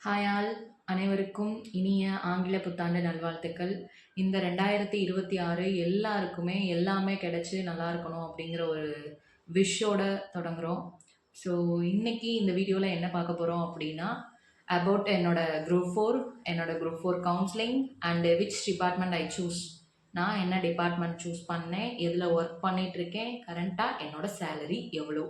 Hi all, அனைவருக்கும் இனிய ஆங்கில புத்தாண்டு நல்வாழ்த்துக்கள். இந்த 2026 எல்லாருக்குமே எல்லாமே கிடைச்சு நல்லா இருக்கணும் அப்படிங்கிற ஒரு விஷோட தொடங்குறோம். ஸோ இன்னைக்கு இந்த வீடியோவில் என்ன பார்க்க போகிறோம் அப்படின்னா அபவுட் என்னோட group four counselling and which department I choose. நான் என்ன டிபார்ட்மெண்ட் சூஸ் பண்ணேன், எதில் ஒர்க் பண்ணிட்டு இருக்கேன், கரண்ட்டாக என்னோட சேலரி எவ்வளோ,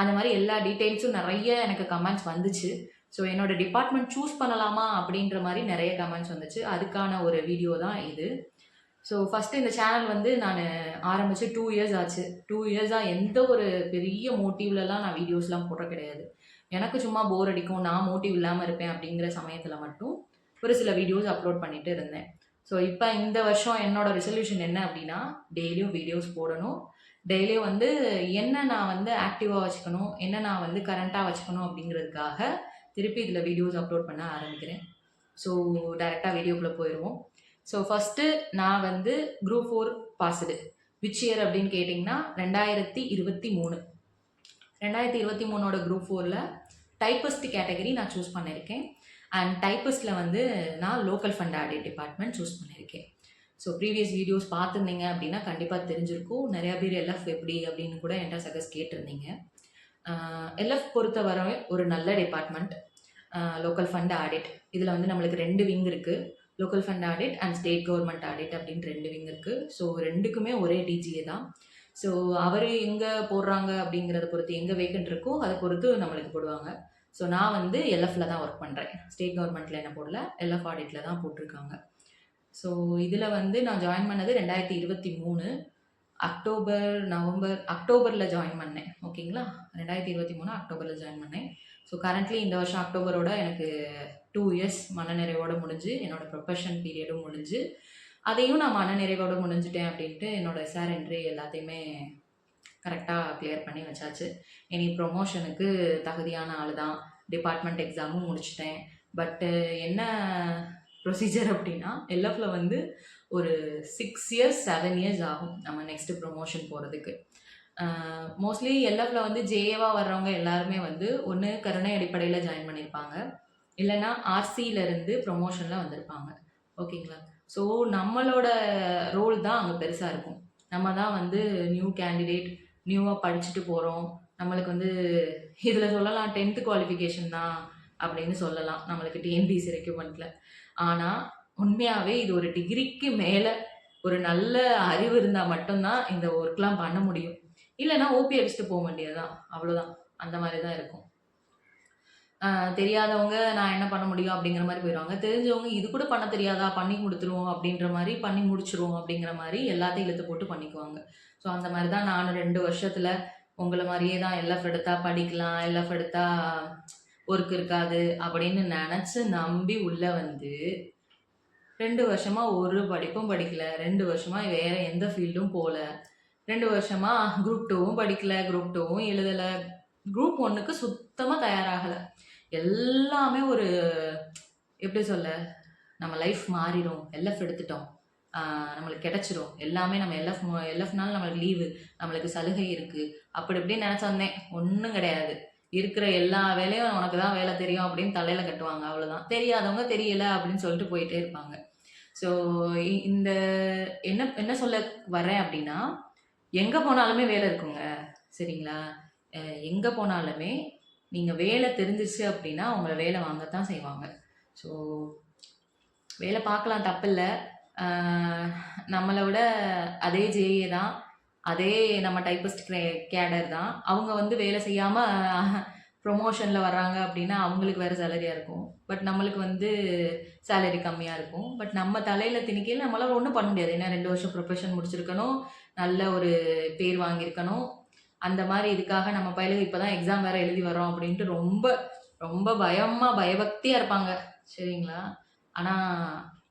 அந்த மாதிரி எல்லா டீட்டெயில்ஸும் நிறைய எனக்கு கமெண்ட்ஸ் வந்துச்சு. ஸோ என்னோட டிபார்ட்மெண்ட் சூஸ் பண்ணலாமா அப்படின்ற மாதிரி நிறைய கமெண்ட்ஸ் வந்துச்சு. அதுக்கான ஒரு வீடியோ தான் இது. ஸோ ஃபஸ்ட்டு இந்த சேனல் வந்து நான் ஆரம்பித்து 2 இயர்ஸ் ஆச்சு. 2 இயர்ஸாக எந்த ஒரு பெரிய மோட்டிவ்லலாம் நான் வீடியோஸ்லாம் போடுற கிடையாது. எனக்கு சும்மா போர் அடிக்கும், நான் மோட்டிவ் இல்லாமல் இருப்பேன் அப்படிங்கிற சமயத்தில் மட்டும் ஒரு சில வீடியோஸ் அப்லோட் பண்ணிட்டு இருந்தேன். ஸோ இப்போ இந்த வருஷம் என்னோட ரெசல்யூஷன் என்ன அப்படின்னா, டெய்லியும் வீடியோஸ் போடணும். டெய்லியும் வந்து என்ன நான் வந்து ஆக்டிவாக வச்சுக்கணும், என்ன நான் வந்து கரண்ட்டாக வச்சுக்கணும் அப்படிங்கிறதுக்காக திருப்பி இதில் வீடியோஸ் அப்லோட் பண்ண ஆரம்பிக்கிறேன். ஸோ டைரெக்டாக வீடியோக்குள்ளே போயிடுவோம். ஸோ ஃபஸ்ட்டு நான் வந்து குரூப் 4 பாஸ்டு. விச் இயர் அப்படின்னு கேட்டிங்கன்னா 2023. 2023 குரூப் 4ல் டைப்பிஸ்ட் கேட்டகரி நான் சூஸ் பண்ணியிருக்கேன். அண்ட் டைப்பிஸ்டில் வந்து நான் local fund audit department choose பண்ணியிருக்கேன். ஸோ ப்ரீவியஸ் வீடியோஸ் பார்த்துருந்தீங்க அப்படின்னா கண்டிப்பாக தெரிஞ்சிருக்கும். நிறையா பேர் எல்எஃப் எப்படி அப்படின்னு கூட என்கிட்ட சஜஸ்ட் கேட்டிருந்தீங்க. எல்எஃப் பொறுத்தவரை ஒரு நல்ல டிபார்ட்மெண்ட். லோக்கல் ஃபண்ட் ஆடிட் இதில் வந்து நம்மளுக்கு 2 விங் இருக்குது. Local fund audit and state government audit அப்படின்னு 2 விங் இருக்குது. ஸோ ரெண்டுக்குமே ஒரே டிஜிஏ தான். ஸோ அவர் எங்கே போடுறாங்க அப்படிங்கிறத பொறுத்து, எங்கே வேக்கண்ட் இருக்கோ அதை பொறுத்து நம்மளுக்கு போடுவாங்க. ஸோ நான் வந்து எல்எஃப்ல தான் ஒர்க் பண்ணுறேன். ஸ்டேட் கவர்மெண்ட்டில் என்ன போடல, எல்எஃப் ஆடிட்டில் தான் போட்டிருக்காங்க. ஸோ இதில் வந்து நான் ஜாயின் பண்ணது 2023 அக்டோபரில் ஜாயின் பண்ணேன். ஓகேங்களா, 2023 அக்டோபரில் ஜாயின் பண்ணேன். ஸோ கரண்ட்லி இந்த வருஷம் அக்டோபரோட எனக்கு 2 இயர்ஸ் மனநிறைவோடு முடிஞ்சு, என்னோடய ப்ரொஃபஷன் பீரியடும் முடிஞ்சு, அதையும் நான் மனநிறைவோடு முடிஞ்சுட்டேன் அப்படின்ட்டு என்னோட எஸ்ஆர் என்ட்ரி எல்லாத்தையுமே கரெக்டாக கிளியர் பண்ணி வச்சாச்சு. இனி ப்ரொமோஷனுக்கு தகுதியான ஆள் தான். டிபார்ட்மெண்ட் எக்ஸாமும் முடிச்சிட்டேன். பட்டு என்ன ப்ரொசீஜர் அப்படின்னா, எல்எஃப்ல வந்து ஒரு 6 இயர்ஸ் 7 இயர்ஸ் ஆகும் நம்ம நெக்ஸ்ட்டு ப்ரொமோஷன் போகிறதுக்கு. மோஸ்ட்லி எல்எஃப்ல வந்து ஜேஏவாக வர்றவங்க எல்லாருமே வந்து ஒன்று கருணை அடிப்படையில் ஜாயின் பண்ணியிருப்பாங்க, இல்லைன்னா ஆர்சியிலேருந்து ப்ரொமோஷனில் வந்திருப்பாங்க. ஓகேங்களா, ஸோ நம்மளோட ரோல் தான் அங்கே பெருசாக இருக்கும். நம்ம தான் வந்து நியூ கேண்டிடேட், நியூவாக படிச்சுட்டு போகிறோம். நம்மளுக்கு வந்து இதில் சொல்லலாம் 10th குவாலிஃபிகேஷன் தான் அப்படின்னு சொல்லலாம் நம்மளுக்கு டிஎன்பிசி ரெக்யூப்மெண்ட்டில். ஆனால் உண்மையாகவே இது ஒரு டிகிரிக்கு மேலே ஒரு நல்ல அறிவு இருந்தால் மட்டும்தான் இந்த ஒர்க்லாம் பண்ண முடியும். இல்லைன்னா ஓபி அடிச்சுட்டு போக வேண்டியதுதான், அவ்வளோதான். அந்த மாதிரி தான் இருக்கும். தெரியாதவங்க நான் என்ன பண்ண முடியும் அப்படிங்கிற மாதிரி போயிடுவாங்க. தெரிஞ்சவங்க இது கூட பண்ண தெரியாதா, பண்ணி கொடுத்துருவோம் அப்படின்ற மாதிரி, பண்ணி முடிச்சிருவோம் அப்படிங்கிற மாதிரி எல்லாத்தையும் இழுத்து போட்டு பண்ணிக்குவாங்க. ஸோ அந்த மாதிரி தான் நான் 2 வருஷத்தில் உங்களை மாதிரியே தான் எல்எஃப் எடுத்தா படிக்கலாம், எல்எஃப் எடுத்தா ஒர்க் இருக்காது அப்படின்னு நினச்சி நம்பி உள்ளே வந்து 2 வருஷமாக ஒரு படிப்பும் படிக்கல, 2 வருஷமாக வேறு எந்த ஃபீல்டும் போகல, 2 வருஷமாக குரூப் 2வும் படிக்கல, குரூப் 2வும் எழுதலை, குரூப் 1க்கு சுத்தமாக தயாராகலை. எல்லாமே ஒரு எப்படி சொல்ல, நம்ம லைஃப் மாறிடும், எல்எஃப் எடுத்துட்டோம், நம்மளுக்கு கிடச்சிரும் எல்லாமே, நம்ம எல்எஃப்னால நம்மளுக்கு லீவு, நம்மளுக்கு சலுகை இருக்குது, அப்படி இப்படின்னு நினச்சி வந்தேன். ஒன்றும் கிடையாது. இருக்கிற எல்லா வேலையும் உனக்கு தான் வேலை தெரியும் அப்படின்னு தலையில் கட்டுவாங்க, அவ்வளோதான். தெரியாதவங்க தெரியல அப்படின்னு சொல்லிட்டு போயிட்டே இருப்பாங்க. ஸோ இந்த என்ன என்ன சொல்ல வரேன் அப்படின்னா, எங்கே போனாலுமே வேலை இருக்குங்க, சரிங்களா? எங்கே போனாலுமே நீங்கள் வேலை தெரிஞ்சிச்சு அப்படின்னா உங்களை வேலை வாங்கத்தான் செய்வாங்க. ஸோ வேலை பார்க்கலாம், தப்பில்லை. நம்மளை விட அதே ஜேஏ தான், அதே நம்ம டைப்பிஸ்ட் கேடர் தான். அவங்க வந்து வேலை செய்யாமல் ப்ரொமோஷனில் வர்றாங்க அப்படின்னா அவங்களுக்கு வேறு சேலரியாக இருக்கும். பட் நம்மளுக்கு வந்து சேலரி கம்மியாக இருக்கும். பட் நம்ம தலையில் திணிக்கையில் நம்மளால் ஒன்றும் பண்ண முடியாது. ஏன்னா 2 வருஷம் ப்ரொஃபஷன் முடிச்சிருக்கணும், நல்ல ஒரு பேர் வாங்கியிருக்கணும். அந்த மாதிரி இதுக்காக நம்ம பையலுக்கு இப்போ தான் எக்ஸாம் வேறு எழுதி வரோம் அப்படின்ட்டு ரொம்ப ரொம்ப பயபக்தியாக இருப்பாங்க, சரிங்களா?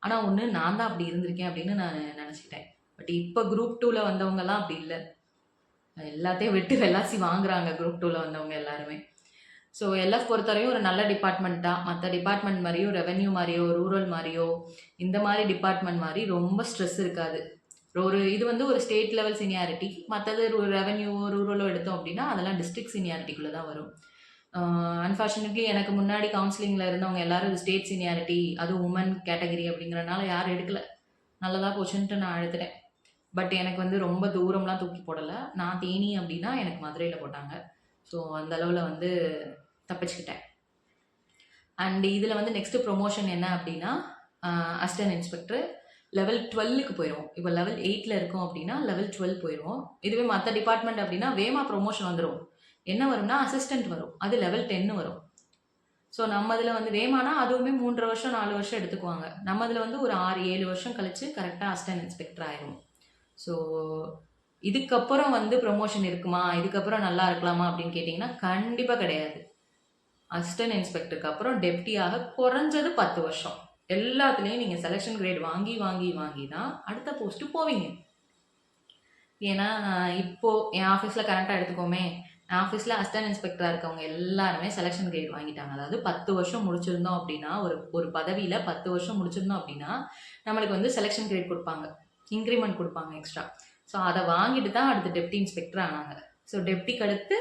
ஆனால் ஒன்று, நான் தான் அப்படி இருந்திருக்கேன் அப்படின்னு நான் நினச்சிக்கிட்டேன். பட் இப்போ குரூப் 2வில் வந்தவங்கலாம் அப்படி இல்லை. எல்லாத்தையும் வெட்டு வெள்ளாசி வாங்குறாங்க குரூப் 2வில் வந்தவங்க எல்லாருமே. ஸோ எல்எஃப் பொறுத்தவரையும் ஒரு நல்ல டிபார்ட்மெண்ட் தான். மற்ற டிபார்ட்மெண்ட் மாதிரியோ, ரெவென்யூ மாதிரியோ, ரூரல் மாதிரியோ, இந்த மாதிரி டிபார்ட்மெண்ட் மாதிரி ரொம்ப ஸ்ட்ரெஸ் இருக்காது. இது வந்து ஒரு ஸ்டேட் லெவல் சீனியாரிட்டி. மற்றது ரெவென்யூ, ரூரலோ எடுத்தோம் அப்படின்னா அதெல்லாம் டிஸ்ட்ரிக்ட் சீனியாரிட்டிக்குள்ளே தான் வரும். அன்ஃபார்ச்சுனேட்லி எனக்கு முன்னாடி கவுன்சிலிங்கில் இருந்தவங்க எல்லாரும் ஸ்டேட் சீனியாரிட்டி, அதுவும் உமன் கேட்டகரி அப்படிங்கிறனால யாரும் எடுக்கல. நல்லதா போச்சுன்ட்டு நான் எடுத்துட்டேன். பட் எனக்கு வந்து ரொம்ப தூரம்லாம் தூக்கி போடல. நான் தேனி அப்படின்னா எனக்கு மதுரையில போட்டாங்க. ஸோ அந்த அளவுல வந்து தப்பிச்சுக்கிட்டேன். அண்ட் இதில் வந்து நெக்ஸ்ட் ப்ரொமோஷன் என்ன அப்படின்னா அசிஸ்டன்ட் இன்ஸ்பெக்டர் லெவல் 12க்கு போயிடுவோம். இப்போ லெவல் 8ல இருக்கோம் அப்படின்னா லெவல் 12 போயிடுவோம். இதுவே மற்ற டிபார்ட்மெண்ட் அப்படின்னா வேமா ப்ரொமோஷன் வந்துடும். என்ன வரும்னா அசிஸ்டன்ட் வரும், அது லெவல் 10 வரும். ஸோ நம்ம இதில் வந்து வேமானா அதுவுமே 3.5 வருஷம் 4 வருஷம் எடுத்துக்குவாங்க. நம்ம இதில் வந்து ஒரு 6-7 வருஷம் கழிச்சு கரெக்டாக அசிஸ்டன்ட் இன்ஸ்பெக்டர் ஆயிரும். ஸோ இதுக்கப்புறம் வந்து ப்ரொமோஷன் இருக்குமா, இதுக்கப்புறம் நல்லா இருக்கலாமா அப்படின்னு கேட்டிங்கன்னா கண்டிப்பாக கிடையாது. அசிஸ்டன்ட் இன்ஸ்பெக்டருக்கு அப்புறம் டெப்டியாக குறைஞ்சது 10 வருஷம் எல்லாத்துலேயும் நீங்கள் செலெக்ஷன் கிரேட் வாங்கி வாங்கி வாங்கி தான் அடுத்த போஸ்ட்டு போவீங்க. ஏன்னா இப்போ என் ஆஃபீஸில் கரெக்டாக எடுத்துக்கோமே, என் ஆஃபீஸில் அசிஸ்டன்ட் இன்ஸ்பெக்டராக இருக்கவங்க எல்லாருமே செலெக்ஷன் கிரேட் வாங்கிட்டாங்க. அதாவது 10 வருஷம் முடிச்சிருந்தோம் அப்படின்னா, ஒரு பதவியில் 10 வருஷம் முடிச்சிருந்தோம் அப்படின்னா நம்மளுக்கு வந்து செலெக்ஷன் கிரேட் கொடுப்பாங்க, இன்க்ரிமெண்ட் கொடுப்பாங்க எக்ஸ்ட்ரா. ஸோ அதை வாங்கிட்டு தான் அடுத்து டெப்டி இன்ஸ்பெக்டர் ஆனாங்க. ஸோ டெப்டிக்கு அடுத்து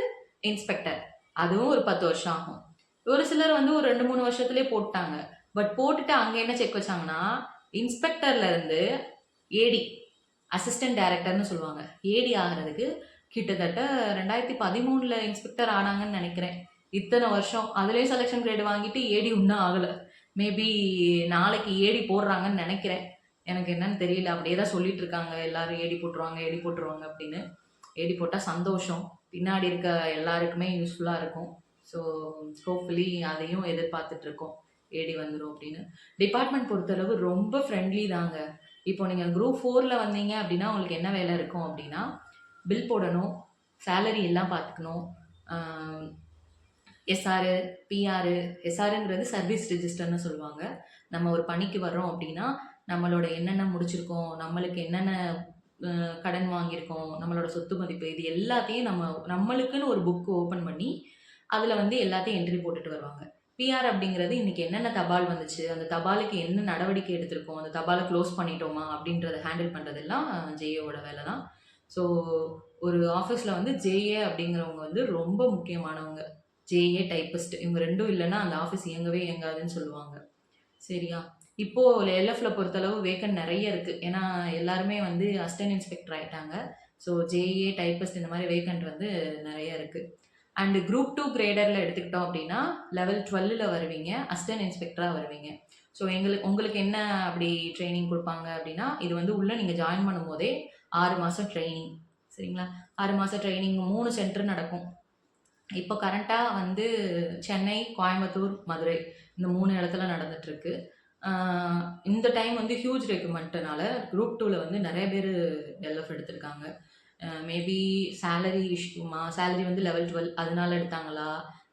இன்ஸ்பெக்டர், அதுவும் ஒரு 10 வருஷம் ஆகும். ஒரு சிலர் வந்து ஒரு 2-3 வருஷத்துலேயே போட்டாங்க. பட் போட்டுட்டு அங்கே என்ன செக் வச்சாங்கன்னா, இன்ஸ்பெக்டர்ல இருந்து ஏடி, அசிஸ்டன்ட் டைரக்டர்னு சொல்லுவாங்க, ஏடி ஆகிறதுக்கு கிட்டத்தட்ட 2013ல் இன்ஸ்பெக்டர் ஆனாங்கன்னு நினைக்கிறேன். இத்தனை வருஷம் அதுலேயும் செலெக்ஷன் கிரேடு வாங்கிட்டு ஏடி இன்னும் ஆகலை. மேபி நாளைக்கு ஏடி போடுறாங்கன்னு நினைக்கிறேன், எனக்கு என்னன்னு தெரியல. அப்படியே தான் சொல்லிட்டு இருக்காங்க எல்லாரும், ஏடி போட்டுருவாங்க ஏடி போட்டுருவாங்க அப்படின்னு. ஏடி போட்டால் சந்தோஷம், பின்னாடி இருக்க எல்லாருக்குமே யூஸ்ஃபுல்லாக இருக்கும். ஸோ ஹோப்ஃபுல்லி அதையும் எதிர்பார்த்துட்டு இருக்கோம், ஏடி வந்துடும் அப்படின்னு. டிபார்ட்மெண்ட் பொறுத்தளவு ரொம்ப ஃப்ரெண்ட்லி தாங்க. இப்போ நீங்கள் குரூப் 4ல் வந்தீங்க அப்படின்னா உங்களுக்கு என்ன வேலை இருக்கும் அப்படின்னா, பில் போடணும், சேலரி எல்லாம் பார்த்துக்கணும், எஸ்ஆர், பிஆர். எஸ்ஆருங்கிறது சர்வீஸ் ரிஜிஸ்டர்னு சொல்லுவாங்க. நம்ம ஒரு பணிக்கு வர்றோம் அப்படின்னா நம்மளோட என்னென்ன முடிச்சிருக்கோம், நம்மளுக்கு என்னென்ன கடன் வாங்கியிருக்கோம், நம்மளோட சொத்து மதிப்பு, இது எல்லாத்தையும் நம்மளுக்குன்னு ஒரு புக்கு ஓப்பன் பண்ணி அதில் வந்து எல்லாத்தையும் என்ட்ரி போட்டுட்டு வருவாங்க. பிஆர் அப்படிங்கிறது இன்றைக்கி என்னென்ன தபால் வந்துச்சு, அந்த தபாலுக்கு என்ன நடவடிக்கை எடுத்திருக்கோம், அந்த தபாலை க்ளோஸ் பண்ணிட்டோமா அப்படின்றத ஹேண்டில் பண்ணுறதெல்லாம் ஜேஏவோட வேலை தான். ஸோ ஒரு ஆஃபீஸில் வந்து ஜேஏ அப்படிங்கிறவங்க வந்து ரொம்ப முக்கியமானவங்க. ஜேஏ, டைப்பிஸ்ட், இவங்க ரெண்டும் இல்லைன்னா அந்த ஆஃபீஸ் இயங்கவே இயங்காதுன்னு சொல்லுவாங்க. சரியா? இப்போது எல்எஃப்ல பொறுத்தளவு வேக்கன்ட் நிறைய இருக்குது. ஏன்னா எல்லாருமே வந்து அசிஸ்டன்ட் இன்ஸ்பெக்டர் ஆகிட்டாங்க. ஸோ ஜேஏ, டைப்பிஸ்ட் இந்த மாதிரி வேக்கன்ட் வந்து நிறைய இருக்குது. அண்டு குரூப் 2 கிரேடரில் எடுத்துக்கிட்டோம் அப்படின்னா லெவல் 12ல் வருவீங்க, அசிஸ்டன்ட் இன்ஸ்பெக்டராக வருவீங்க. ஸோ உங்களுக்கு என்ன அப்படி ட்ரைனிங் கொடுப்பாங்க அப்படின்னா, இது வந்து உள்ளே நீங்கள் ஜாயின் பண்ணும் போதே 6 மாதம் ட்ரைனிங். சரிங்களா? 6 மாதம் ட்ரைனிங் 3 சென்டர் நடக்கும். இப்போ கரண்ட்டாக வந்து சென்னை, கோயம்புத்தூர், மதுரை இந்த 3 இடத்துல நடந்துட்டுருக்கு. இந்த டைம் வந்து ஹியூஜ் ரெக்ரூட்மெண்ட்னால குரூப் 2ல வந்து நிறைய பேர் எல்எஃப் எடுத்திருக்காங்க. மேபி சேலரி இஷ்யூமா, சேலரி வந்து லெவல் 12 அதனால எடுத்தாங்களா,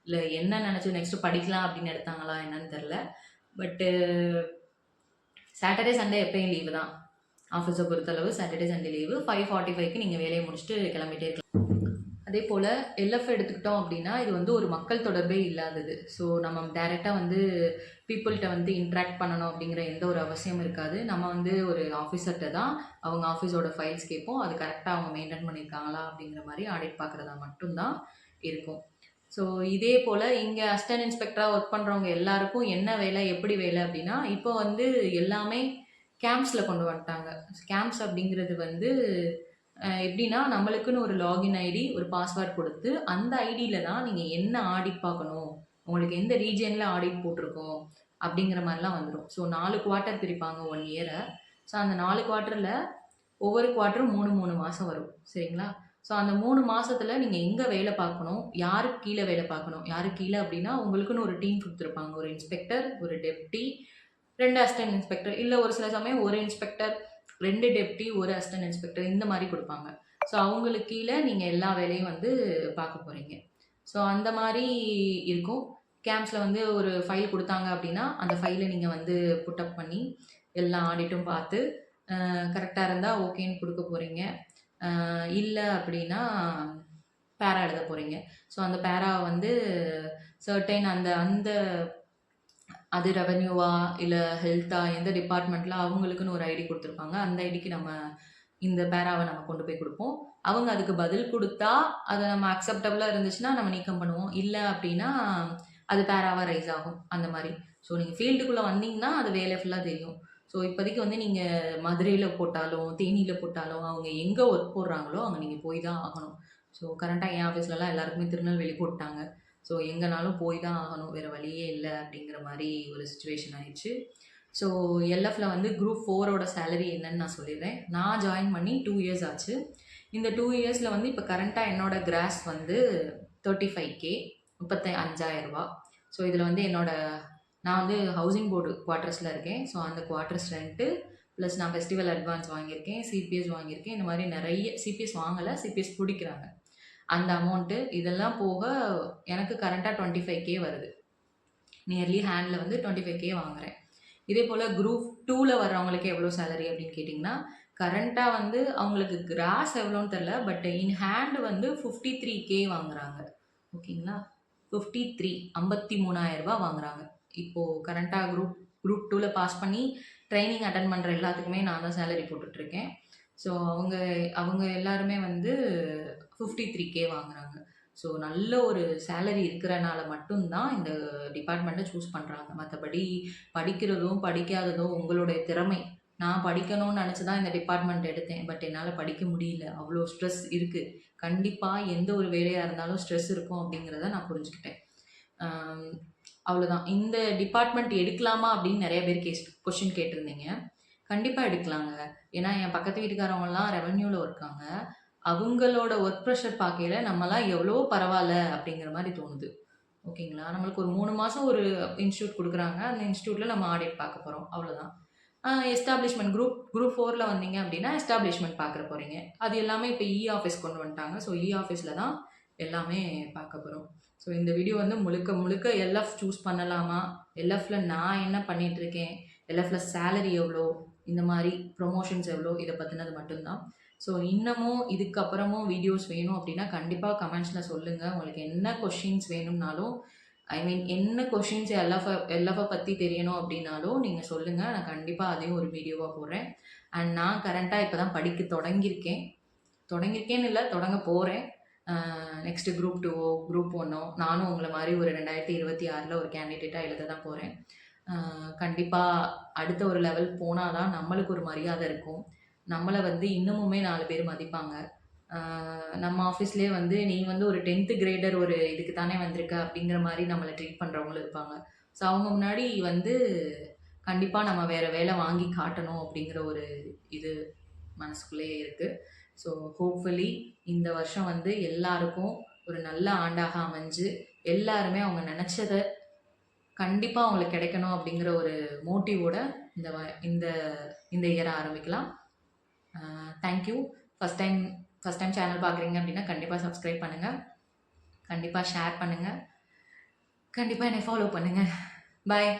இல்லை என்ன நினச்சி நெக்ஸ்ட்டு படிக்கலாம் அப்படின்னு எடுத்தாங்களா என்னன்னு தெரில. பட்டு சாட்டர்டே சண்டே எப்பயும் லீவு தான். ஆஃபீஸை பொறுத்தளவு சாட்டர்டே சண்டே லீவு. 5:45க்கு நீங்கள் வேலையை முடிச்சுட்டு கிளம்பிட்டே இருக்கலாம். அதே போல் எல்எஃப் எடுத்துக்கிட்டோம் அப்படின்னா இது வந்து ஒரு மக்கள் தொடர்பே இல்லாதது. ஸோ நம்ம டைரெக்டாக வந்து பீப்புள்கிட்ட வந்து இன்ட்ராக்ட் பண்ணணும் அப்படிங்கிற எந்த ஒரு அவசியமும் இருக்காது. நம்ம வந்து ஒரு ஆஃபீஸர்கிட்ட தான் அவங்க ஆஃபீஸோட ஃபைல்ஸ் கேட்போம், அது கரெக்டாக அவங்க மெயின்டைன் பண்ணியிருக்காங்களா அப்படிங்கிற மாதிரி ஆடிட் பார்க்குறதா மட்டும்தான் இருக்கும். ஸோ இதே போல் இங்கே அசிஸ்டன்ட் இன்ஸ்பெக்டராக ஒர்க் பண்ணுறவங்க எல்லாருக்கும் என்ன வேலை, எப்படி வேலை அப்படின்னா, இப்போ வந்து எல்லாமே கேம்ப்ஸில் கொண்டு வந்துட்டாங்க. கேம்ப்ஸ் அப்படிங்கிறது வந்து எப்படின்னா, நம்மளுக்குன்னு ஒரு லாகின் ஐடி, ஒரு பாஸ்வேர்ட் கொடுத்து அந்த ஐடியில் தான் நீங்கள் என்ன ஆடிட் பார்க்கணும், உங்களுக்கு எந்த ரீஜியனில் ஆடிட் போட்டிருக்கோம் அப்படிங்கிற மாதிரிலாம் வந்துடும். ஸோ 4 குவார்ட்டர் பிரிப்பாங்க 1 இயரை. ஸோ அந்த 4 குவார்ட்டரில் ஒவ்வொரு குவார்ட்டரும் 3 மாதம் வரும். சரிங்களா? ஸோ அந்த 3 மாதத்தில் நீங்கள் எங்கே வேலை பார்க்கணும், யாருக்கு கீழே வேலை பார்க்கணும், யாருக்கு கீழே அப்படின்னா உங்களுக்குன்னு ஒரு டீம் கொடுத்துருப்பாங்க. ஒரு இன்ஸ்பெக்டர், ஒரு டெப்டி, 2 அசிஸ்டன்ட் இன்ஸ்பெக்டர், இல்லை ஒரு சில சமயம் ஒரு இன்ஸ்பெக்டர், 2 டெப்டி, ஒரு அசிஸ்டன்ட் இன்ஸ்பெக்டர், இந்த மாதிரி கொடுப்பாங்க. ஸோ அவங்களுக்கு கீழே நீங்கள் எல்லா வேலையும் வந்து பார்க்க போகிறீங்க. ஸோ அந்த மாதிரி இருக்கும். கேம்ப்ஸில் வந்து ஒரு ஃபைல் கொடுத்தாங்க அப்படின்னா அந்த ஃபைலை நீங்கள் வந்து புட்டப் பண்ணி எல்லா ஆடிட்டும் பார்த்து கரெக்டாக இருந்தால் ஓகேன்னு கொடுக்க போகிறீங்க. இல்லை அப்படின்னா பேரா எழுத போகிறீங்க. ஸோ அந்த பேராவை வந்து சர்டைன் அந்த அந்த அது ரெவென்யூவா இல்லை ஹெல்த்தா எந்த டிபார்ட்மெண்ட்டில் அவங்களுக்குன்னு ஒரு ஐடி கொடுத்துருப்பாங்க. அந்த ஐடிக்கு நம்ம இந்த பேராவை நம்ம கொண்டு போய் கொடுப்போம். அவங்க அதுக்கு பதில் குடுத்தா, அது நம்ம அக்செப்டபிளா இருந்துச்சுன்னா நம்ம நீக்கம் பண்ணுவோம். இல்ல அப்டின்னா, அது பேராவா ரைஸ் ஆகும். அந்த மாரி. ஸோ நீங்க ஃபீல்டுக்குள்ள வந்தீங்கன்னா, அது வேலை ஃபுல்லா தெரியும். ஸோ இப்போதைக்கு வந்து நீங்க மதுரையில போட்டாலும், தேனியில போட்டாலும், அவங்க எங்க ஒர்க் போடுறாங்களோ, அங்க நீங்க போய் தான் ஆகணும். ஸோ கரண்ட்டா என் ஆஃபீஸ்லலாம் எல்லாருக்குமே திருநெல்வேலி போட்டாங்க. ஸோ எங்கனாலும் போய் தான் ஆகணும். வேற வழியே இல்ல அப்டிங்கிற மாரி ஒரு சிச்சுவேஷன் ஆயிருச்சு. ஸோ எல்எஃப்ல வந்து குரூப் 4ஓட சேலரி என்னன்னு நான் சொல்லிடுறேன். நான் ஜாயின் பண்ணி 2 இயர்ஸ் ஆச்சு. இந்த 2 இயர்ஸ்ல வந்து இப்போ கரண்ட்டா என்னோட கிராஸ் வந்து 35K 35,000 ஸோ இதில வந்து நான் வந்து ஹவுசிங் போர்டு குவார்ட்டர்ஸ்ல இருக்கேன். ஸோ அந்த குவார்ட்டர்ஸ் ரென்ட்டு ப்ளஸ் நான் ஃபெஸ்டிவல் அட்வான்ஸ் வாங்கியிருக்கேன். சிபிஎஸ் வாங்கியிருக்கேன். இந்த மாரி நெறைய சிபிஎஸ் வாங்கல. சிபிஎஸ் புடிக்கிறாங்க. அந்த அமௌண்ட்டு இதெல்லாம் போக எனக்கு கரண்ட்டா 25K வருது. நியர்லி ஹேண்ட்ல வந்து 25K வாங்குறேன். இதே போல குரூப் 2ல வர்றவங்களுக்கு எவ்வளோ சேலரி அப்படின்னு கேட்டிங்கன்னா, கரண்ட்டா வந்து அவங்களுக்கு கிராஸ் எவ்வளோன்னு தெரியல. பட் இன் ஹேண்ட் வந்து 53K வாங்குறாங்க. ஓகேங்களா? 53 53,000 வாங்குறாங்க. இப்போ கரண்ட்டா குரூப் குரூப் 2ல பாஸ் பண்ணி ட்ரெய்னிங் அட்டெண்ட் பண்ற எல்லாத்துக்குமே நான் தான் சேலரி போட்டுட்ருக்கேன். ஸோ அவங்க அவங்க எல்லாருமே வந்து 53K வாங்குறாங்க. ஸோ நல்ல ஒரு சேலரி இருக்கிறனால மட்டும் தான் இந்த டிபார்ட்மெண்ட்ட சூஸ் பண்றாங்க. மத்தபடி படிக்கிறதும், படிக்காததும் உங்களுடைய திறமை. நான் படிக்கணும்னு நெனச்சு தான் இந்த டிபார்ட்மெண்ட் எடுத்தேன். பட் என்னால படிக்க முடியல. அவ்ளோ ஸ்ட்ரெஸ் இருக்கு. கண்டிப்பா எந்த ஒரு வேலையா இருந்தாலும் ஸ்ட்ரெஸ் இருக்கும் அப்படிங்கிறத நான் புரிஞ்சுக்கிட்டேன். அம் அவ்வளோதான். இந்த டிபார்ட்மெண்ட் எடுக்கலாமா அப்படின்னு நெறைய பேர் கொஸ்டின் கேட்டிருந்தீங்க. கண்டிப்பா எடுக்கலாங்க. ஏன்னா என் பக்கத்து வீட்டுக்காரவங்கலாம் ரெவென்யூல இருக்காங்க. அவங்களோட ஒர்க் ப்ரெஷர் பார்க்கையில நம்மலாம் எவ்வளவோ பரவால்ல அப்படிங்கிற மாரி தோணுது. ஓகேங்களா? நம்மளுக்கு ஒரு 3 மாசம் ஒரு இன்ஸ்டிடியூட் குடுக்குறாங்க. அந்த இன்ஸ்டிடியூட்ல நம்ம ஆடிட் பார்க்க போறோம். அவ்வளோதான். எஸ்டாப்ளிஷ்மென்ட் குரூப் குரூப் 4ல வந்தீங்க அப்படின்னா, எஸ்டாப்ளிஷ்மென்ட் பார்க்க போறீங்க. அது எல்லாமே இப்ப ஆஃபீஸ் கொண்டு வந்துட்டாங்க. ஸோ ஆஃபீஸ்ல தான் எல்லாமே பார்க்க போறோம். ஸோ இந்த வீடியோ வந்து முழுக்க முழுக்க எல்எஃப் சூஸ் பண்ணலாமா? எல்எஃப்ல நான் என்ன பண்ணிட்டுருக்கேன்? எல்எஃப்ல சேலரி எவ்வளோ? இந்த மாரி ப்ரமோஷன்ஸ் எவ்வளோ? இத பத்தினது மட்டும் தான். ஸோ இன்னமும் இதுக்கப்புறமும் வீடியோஸ் வேணும் அப்படின்னா, கண்டிப்பா கமெண்ட்ஸ்ல சொல்லுங்க. உங்களுக்கு என்ன கொஸ்டின்ஸ் வேணும்னாலும், ஐ மீன் என்ன கொஸ்டின்ஸ் எல்எஃப்ப பத்தி தெரியணும் அப்படின்னாலும் நீங்க சொல்லுங்க. நான் கண்டிப்பா அதையும் ஒரு வீடியோவா போடுறேன். அண்ட் நான் கரண்ட்டா இப்ப தான் படிக்க தொடங்கியிருக்கேன். தொடங்கியிருக்கேன்னு இல்ல, தொடங்க போறேன். நெக்ஸ்ட் குரூப் 2ஓ, குரூப் 1ஓ நானும் உங்கள மாரி ஒரு 2026ல ஒரு கேண்டிடேட்டா எழுத தான் போறேன். கண்டிப்பா அடுத்த ஒரு லெவல் போனா தான் நம்மளுக்கு ஒரு மரியாதை இருக்கும். நம்மள வந்து இன்னமுமே 4 பேர் மதிப்பாங்க. ஆ நம்ம ஆஃபீஸ்லயே வந்து, "நீ வந்து ஒரு 10த் கிரேடர் ஒரு இதுக்கு தானே வந்திருக்க" அப்படிங்கிற மாரி நம்மள ட்ரீட் பண்றவங்களும் இருப்பாங்க. ஸோ அவங்க முன்னாடி வந்து கண்டிப்பா நம்ம வேற வேலை வாங்கி காட்டணும் அப்படிங்கிற ஒரு இது மனசுக்குள்ளேயே இருக்கு. ஸோ ஹோப்ஃபுல்லி இந்த வருஷம் வந்து எல்லாருக்கும் ஒரு நல்ல ஆண்டாக அமைஞ்சு, எல்லாருமே அவங்க நெனச்சத கண்டிப்பா அவங்களுக்கு கிடைக்கணும் அப்படிங்கிற ஒரு மோட்டிவோட இந்த வ இந்த இந்த இயர ஆரம்பிக்கலாம். Thank you. First time first time channel பார்க்குறீங்க அப்படின்னா, கண்டிப்பா சப்ஸ்கிரைப் பண்ணுங்க. கண்டிப்பா ஷேர் பண்ணுங்க. கண்டிப்பா என்னை ஃபாலோ பண்ணுங்க. பாய்.